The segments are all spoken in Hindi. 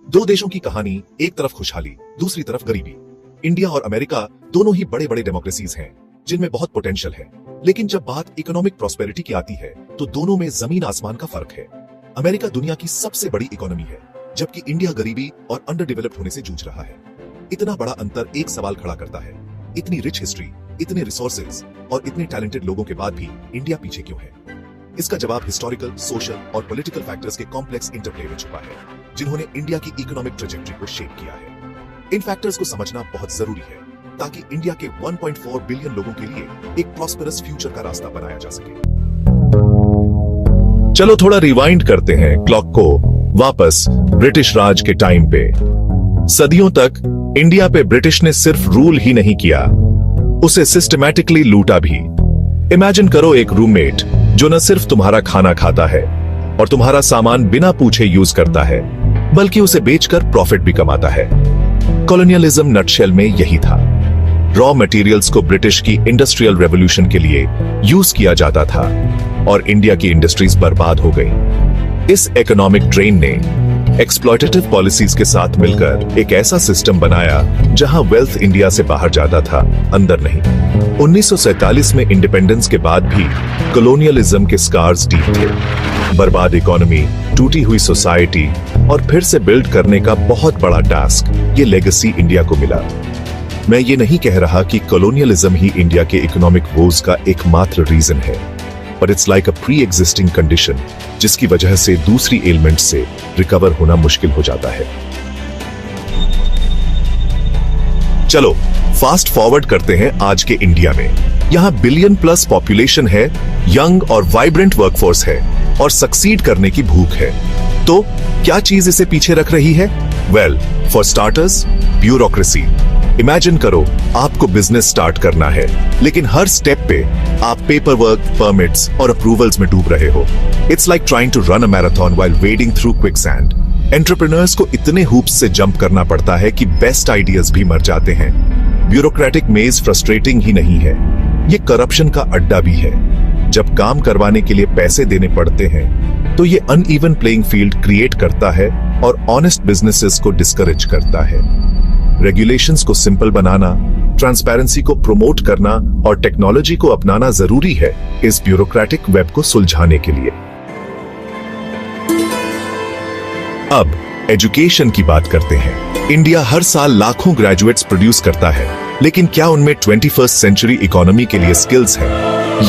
दो देशों की कहानी, एक तरफ खुशहाली, दूसरी तरफ गरीबी। इंडिया और अमेरिका दोनों ही बड़े बड़े डेमोक्रेसीज हैं, जिनमें बहुत पोटेंशियल है। लेकिन जब बात इकोनॉमिक प्रॉस्पेरिटी की आती है, तो दोनों में जमीन आसमान का फर्क है। अमेरिका दुनिया की सबसे बड़ी इकोनॉमी है, जबकि इंडिया गरीबी और अंडर डेवलप्ड होने से जूझ रहा है। इतना बड़ा अंतर एक सवाल खड़ा करता है, इतनी रिच हिस्ट्री, इतने रिसोर्सेज और इतने टैलेंटेड लोगों के बाद भी इंडिया पीछे क्यों है? इसका जवाब हिस्टोरिकल, सोशल और पॉलिटिकल फैक्टर्स के कॉम्प्लेक्स इंटरप्ले में छुपा है, जिन्होंने इंडिया की इकोनॉमिक ट्रैजेक्टरी को शेप किया है। इन फैक्टर्स को समझना बहुत जरूरी है, ताकि इंडिया के 1.4 बिलियन लोगों के लिए एक प्रॉस्पेरस फ्यूचर का रास्ता बनाया जा सके। चलो थोड़ा रिवाइंड करते हैं क्लॉक को वापस ब्रिटिश राज के टाइम पे। सदियों तक इंडिया पे ब्रिटिश ने सिर्फ रूल ही नहीं किया, उसे सिस्टमैटिकली लूटा भी। इमेजिन करो एक रूममेट जो न सिर्फ तुम्हारा खाना खाता है और तुम्हारा सामान बिना पूछे यूज करता है, बल्कि उसे बेचकर प्रॉफिट भी कमाता है। कॉलोनियलिज्म नटशेल में यही था। रॉ मटेरियल्स को ब्रिटिश की इंडस्ट्रियल रेवोल्यूशन के लिए यूज किया जाता था और इंडिया की इंडस्ट्रीज बर्बाद हो गई। इस इकोनॉमिक ड्रेन ने एक्सप्लॉयटेटिव पॉलिसीज के साथ मिलकर एक ऐसा सिस्टम बनाया जहां वेल्थ इंडिया से बाहर जाता था, अंदर नहीं। 1947 में इंडिपेंडेंस के बाद भी कॉलोनियलिज्म के स्कार्स डीप थे। बर्बाद इकोनॉमी, टूटी हुई सोसाइटी और फिर से बिल्ड करने का बहुत बड़ा टास्क, ये लेगेसी इंडिया को मिला। मैं ये नहीं कह रहा कि कॉलोनियलिज्म ही इंडिया के इकोनॉमिक वोज का एकमात्र रीजन है, but it's like a pre existing condition, जिसकी वजह से दूसरी एलिमेंट से रिकवर होना मुश्किल हो जाता है। चलो फास्ट फॉरवर्ड करते हैं आज के इंडिया में। यहां बिलियन प्लस पॉपुलेशन है, यंग और वाइब्रेंट वर्कफोर्स है और सक्सीड करने की भूख है। तो क्या चीज इसे पीछे रख रही है? Well, for starters, bureaucracy. Imagine करो आपको बिजनेस स्टार्ट करना है, लेकिन हर स्टेप पे आप पेपर वर्क, परमिट्स और अप्रूवल्स में डूब रहे हो। It's like trying to run a marathon while wading through quicksand. Entrepreneurs को इतने हूप्स से जंप करना पड़ता है कि बेस्ट आइडियाज भी मर जाते हैं। ब्यूरोक्रेटिक मेज फ्रस्ट्रेटिंग ही नहीं है, ये करप्शन का अड्डा भी है। जब काम करवाने के लिए पैसे देने पड़ते हैं, तो ये अनइवन प्लेइंग फील्ड क्रिएट करता है और ऑनेस्ट बिजनेसेस को डिस्करेज करता है। रेगुलेशंस को सिंपल बनाना, ट्रांसपेरेंसी को प्रमोट करना और टेक्नोलॉजी को अपनाना जरूरी है इस ब्यूरोक्रेटिक वेब को सुलझाने के लिए। अब एजुकेशन की बात करते हैं। इंडिया हर साल लाखों ग्रेजुएट्स प्रोड्यूस करता है, लेकिन क्या उनमें 21st सेंचुरी इकोनॉमी के लिए स्किल्स हैं?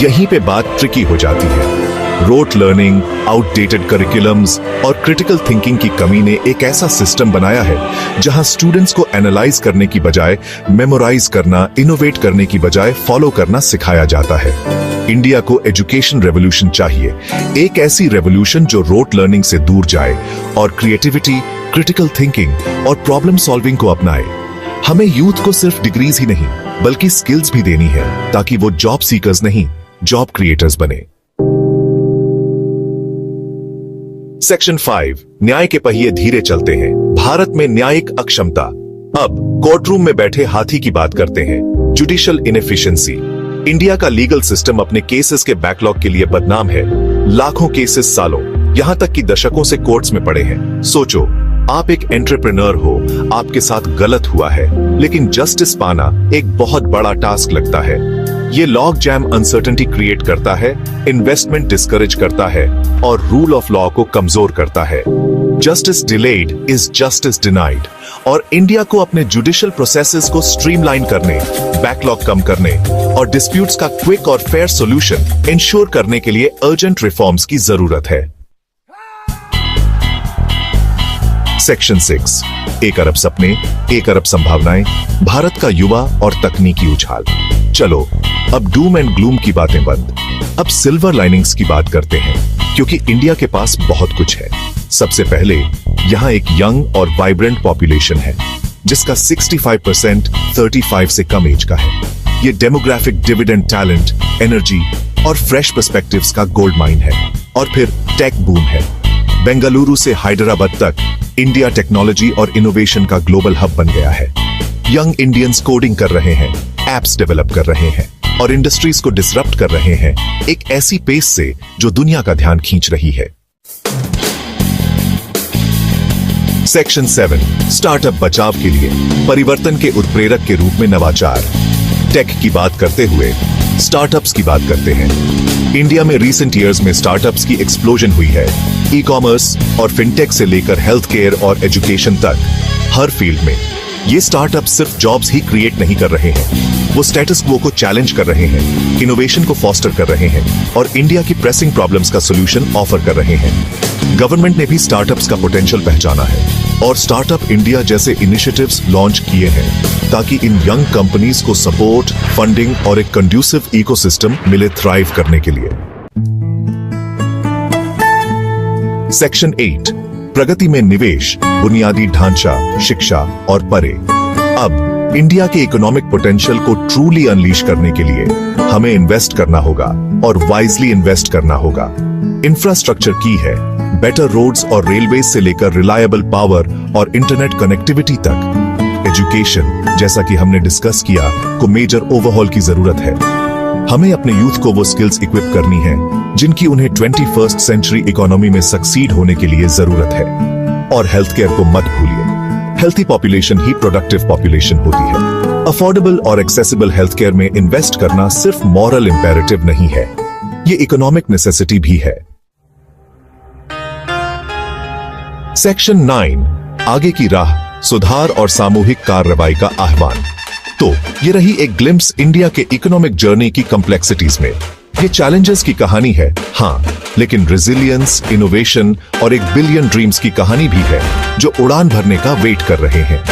यहीं पे बात ट्रिकी हो जाती है। रोट लर्निंग, आउटडेटेड करिकुलम्स और क्रिटिकल थिंकिंग की कमी ने एक ऐसा सिस्टम बनाया है जहां स्टूडेंट्स को एनालाइज करने की बजाय मेमोराइज करना, इनोवेट करने की बजाय फॉलो करना सिखाया जाता है। इंडिया को एजुकेशन रेवोल्यूशन चाहिए, एक ऐसी रेवोल्यूशन जो रोट लर्निंग से दूर जाए और क्रिएटिविटी, क्रिटिकल थिंकिंग और प्रॉब्लम सॉल्विंग को अपनाए। हमें यूथ को सिर्फ डिग्रीज ही नहीं, बल्कि स्किल्स भी देनी है, ताकि वो जॉब सीकर्स नहीं, जॉब क्रिएटर्स बने। सेक्शन 5, न्याय के पहिए धीरे चलते हैं। भारत में न्यायिक अक्षमता। अब कोर्टरूम में बैठे हाथी की बात करते हैं, जुडिशियल इनएफिशिएंसी। इंडिया का लीगल सिस्टम अपने केसेस के बैकलॉग के लिए बदनाम है। लाखों केसेस सालों, यहां तक कि दशकों से कोर्ट्स में पड़े हैं। सोचो, आप एक एंटरप्रेन्योर हो, आपके साथ गलत हुआ है, लेकिन जस्टिस पाना एक बहुत बड़ा टास्क लगता है। ये लॉग जैम अनसर्टेनिटी क्रिएट करता है, इन्वेस्टमेंट डिस्करेज करता है और रूल ऑफ लॉ को कमजोर करता है। Justice delayed is justice denied, और इंडिया को अपने जुडिशियल प्रोसेसेस को स्ट्रीमलाइन करने, बैकलॉग कम करने और डिस्प्यूट्स का क्विक और फेयर सॉल्यूशन इंश्योर करने के लिए अर्जेंट रिफॉर्म्स की जरूरत है। सेक्शन 6, 1 अरब सपने, 1 अरब संभावनाएं, भारत का युवा और तकनीकी उछाल। चलो अब डूम एंड ग्लूम की बातें बंद, अब सिल्वर लाइनिंग्स की बात करते हैं, क्योंकि इंडिया के पास बहुत कुछ है। सबसे पहले यहां एक यंग और वाइब्रेंट पॉपुलेशन है, जिसका 65% 35 से कम एज का है। ये डेमोग्राफिक डिविडेंड टैलेंट, एनर्जी और फ्रेश पर्सपेक्टिव्स का गोल्ड माइन है। और फिर टेक बूम है। बेंगलुरु से हैदराबाद तक इंडिया टेक्नोलॉजी और इनोवेशन का ग्लोबल हब बन गया है। यंग इंडियंस कोडिंग कर रहे हैं, एप्स डेवलप कर रहे हैं और इंडस्ट्रीज को डिसरप्ट कर रहे हैं, एक ऐसी पेस से जो दुनिया का ध्यान खींच रही है। सेक्शन 7 स्टार्टअप बचाव के लिए परिवर्तन के उत्प्रेरक के रूप में नवाचार। टेक की बात करते हुए स्टार्टअप्स की बात करते हैं। इंडिया में रीसेंट ईयर्स में स्टार्टअप्स की एक्सप्लोजन हुई है। ई कॉमर्स और फिनटेक से लेकर हेल्थ केयर और एजुकेशन तक हर फील्ड में ये स्टार्टअप सिर्फ जॉब्स ही क्रिएट नहीं कर रहे हैं, वो स्टेटस क्वो को चैलेंज कर रहे हैं, इनोवेशन को फॉस्टर कर रहे हैं और इंडिया की प्रेसिंग प्रॉब्लम्स का सॉल्यूशन ऑफर कर रहे हैं। गवर्नमेंट ने भी स्टार्टअप्स का पोटेंशियल पहचाना है और स्टार्टअप इंडिया जैसे इनिशिएटिव्स लॉन्च किए हैं ताकि इन यंग कंपनीज को सपोर्ट, फंडिंग और एक कंड्यूसिव इकोसिस्टम मिले थ्राइव करने के लिए। सेक्शन 8 प्रगति में निवेश, बुनियादी ढांचा, शिक्षा और परे। अब इंडिया के इकोनॉमिक पोटेंशियल को ट्रूली अनलीश करने के लिए हमें इन्वेस्ट करना होगा और वाइजली इन्वेस्ट करना होगा। इंफ्रास्ट्रक्चर की है, बेटर रोड्स और रेलवे से लेकर रिलायबल पावर और इंटरनेट कनेक्टिविटी तक। एजुकेशन, जैसा कि हमने डिस्कस किया, को मेजर ओवरहॉल की जरूरत है। हमें अपने यूथ को वो स्किल्स इक्विप करनी है जिनकी उन्हें 21st सेंचुरी इकोनॉमी में सक्सीड होने के लिए जरूरत है। और हेल्थ केयर को मत भूलिए, हेल्थी पॉपुलेशन ही प्रोडक्टिव पॉपुलेशन होती है। अफोर्डेबल और एक्सेसिबल हेल्थ केयर में इन्वेस्ट करना सिर्फ मॉरल इंपेरेटिव नहीं है, ये इकोनॉमिक नेसेसिटी भी है। सेक्शन 9 आगे की राह, सुधार और सामूहिक कार्रवाई का आह्वान। तो ये रही एक ग्लिम्स इंडिया के इकोनॉमिक जर्नी की कॉम्प्लेक्सिटीज में। ये चैलेंजेस की कहानी है, हाँ, लेकिन रेजिलियंस, इनोवेशन और एक बिलियन ड्रीम्स की कहानी भी है जो उड़ान भरने का वेट कर रहे हैं।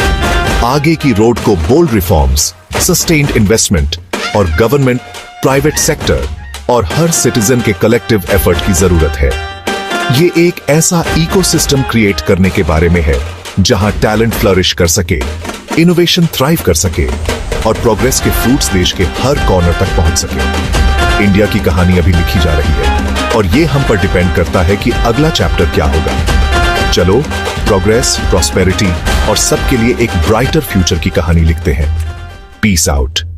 आगे की रोड को बोल्ड रिफॉर्म्स, सस्टेन्ड इन्वेस्टमेंट और गवर्नमेंट, प्राइवेट सेक्टर और हर सिटीजन के कलेक्टिव एफर्ट की जरूरत है। ये एक ऐसा इकोसिस्टम क्रिएट करने के बारे में है जहां टैलेंट फ्लरिश कर सके, इनोवेशन थ्राइव कर सके और प्रोग्रेस के फ्रूट्स देश के हर कॉर्नर तक पहुंच सके। इंडिया की कहानी अभी लिखी जा रही है और ये हम पर डिपेंड करता है कि अगला चैप्टर क्या होगा। चलो प्रोग्रेस, प्रॉस्पेरिटी और सबके लिए एक ब्राइटर फ्यूचर की कहानी लिखते हैं। Peace out.